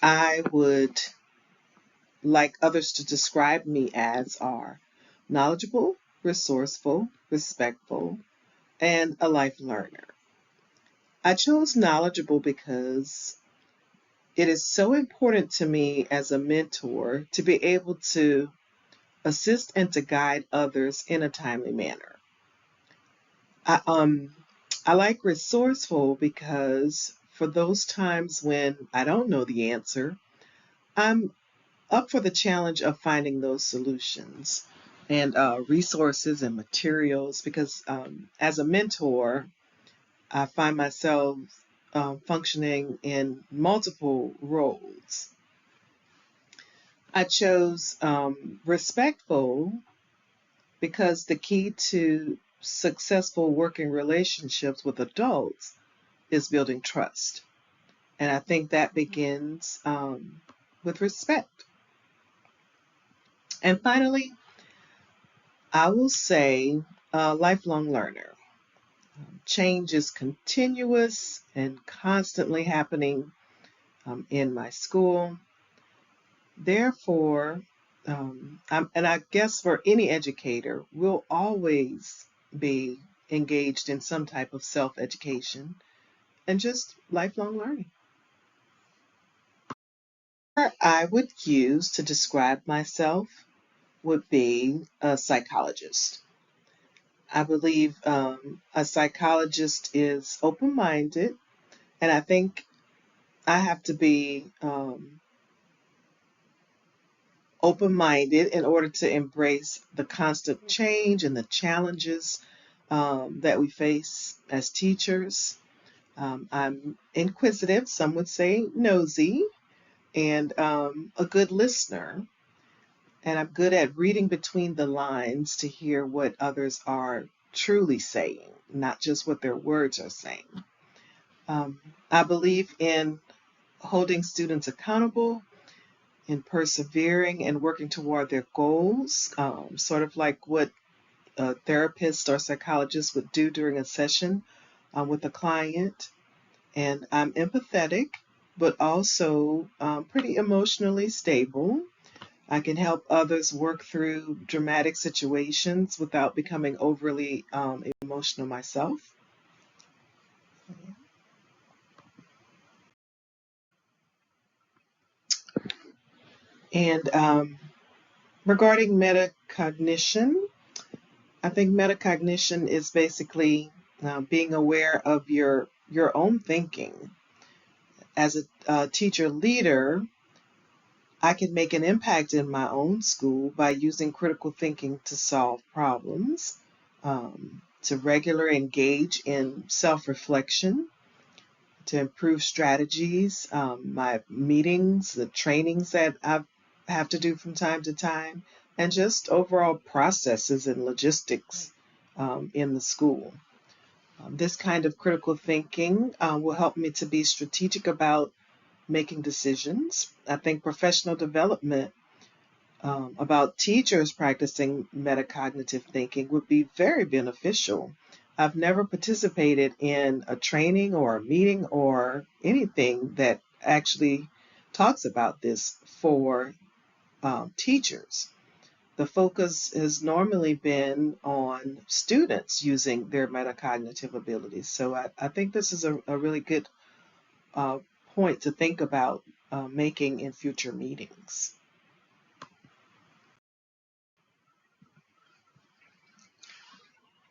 I would like others to describe me as are knowledgeable, resourceful, respectful, and a life learner. I chose knowledgeable because it is so important to me as a mentor to be able to assist and to guide others in a timely manner. I, um, I like resourceful because for those times when I don't know the answer, I'm up for the challenge of finding those solutions and resources and materials because as a mentor, I find myself functioning in multiple roles. I chose respectful because the key to successful working relationships with adults is building trust. And I think that begins with respect. And finally, I will say lifelong learner. Change is continuous and constantly happening in my school. Therefore, and I guess for any educator, we'll always be engaged in some type of self education and just lifelong learning. I would use to describe myself would be a psychologist. I believe a psychologist is open minded, and I think I have to be open minded in order to embrace the constant change and the challenges that we face as teachers. I'm inquisitive, some would say nosy, and a good listener. And I'm good at reading between the lines to hear what others are truly saying, not just what their words are saying. Um, I believe in holding students accountable, in persevering and working toward their goals, sort of like what a therapist or psychologist would do during a session with a client. And I'm empathetic, but also pretty emotionally stable. I can help others work through dramatic situations without becoming overly emotional myself. And regarding metacognition, I think metacognition is basically being aware of your own thinking. As a teacher leader, I can make an impact in my own school by using critical thinking to solve problems, to regularly engage in self reflection, to improve strategies, my meetings, the trainings that I have to do from time to time, and just overall processes and logistics in the school. This kind of critical thinking will help me to be strategic about making decisions. I think professional development about teachers practicing metacognitive thinking would be very beneficial. I've never participated in a training or a meeting or anything that actually talks about this for teachers. The focus has normally been on students using their metacognitive abilities. So I think this is a really good uh, point to think about making in future meetings.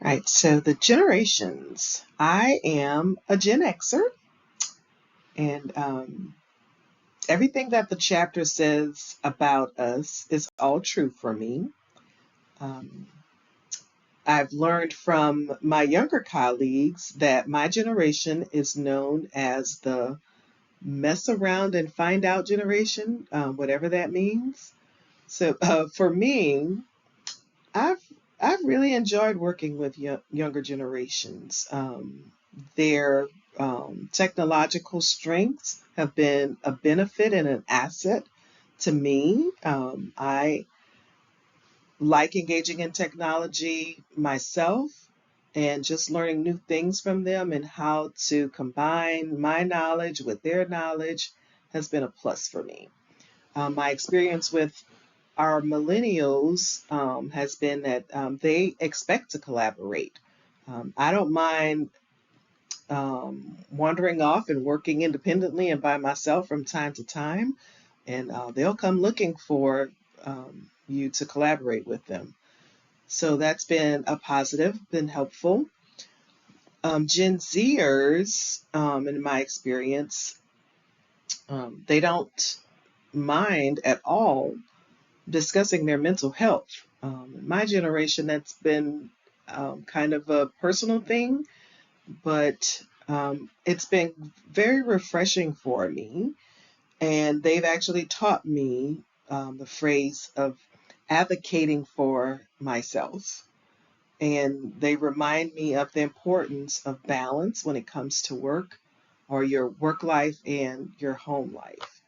Right, so the generations. I am a Gen Xer, and everything that the chapter says about us is all true for me. Um, I've learned from my younger colleagues that my generation is known as the mess around and find out generation, whatever that means. So for me, I've I've really enjoyed working with younger generations. Their technological strengths have been a benefit and an asset to me. I like engaging in technology myself and just learning new things from them and how to combine my knowledge with their knowledge has been a plus for me. My experience with our millennials has been that they expect to collaborate. I don't mind wandering off and working independently and by myself from time to time, and they'll come looking for you to collaborate with them. So that's been a positive, been helpful. Gen Zers, in my experience, they don't mind at all discussing their mental health. In my generation, that's been kind of a personal thing, but it's been very refreshing for me. And they've actually taught me the phrase of advocating for myself. And they remind me of the importance of balance when it comes to work or your work life and your home life.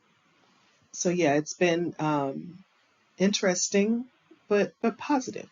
So, yeah, it's been interesting, but positive.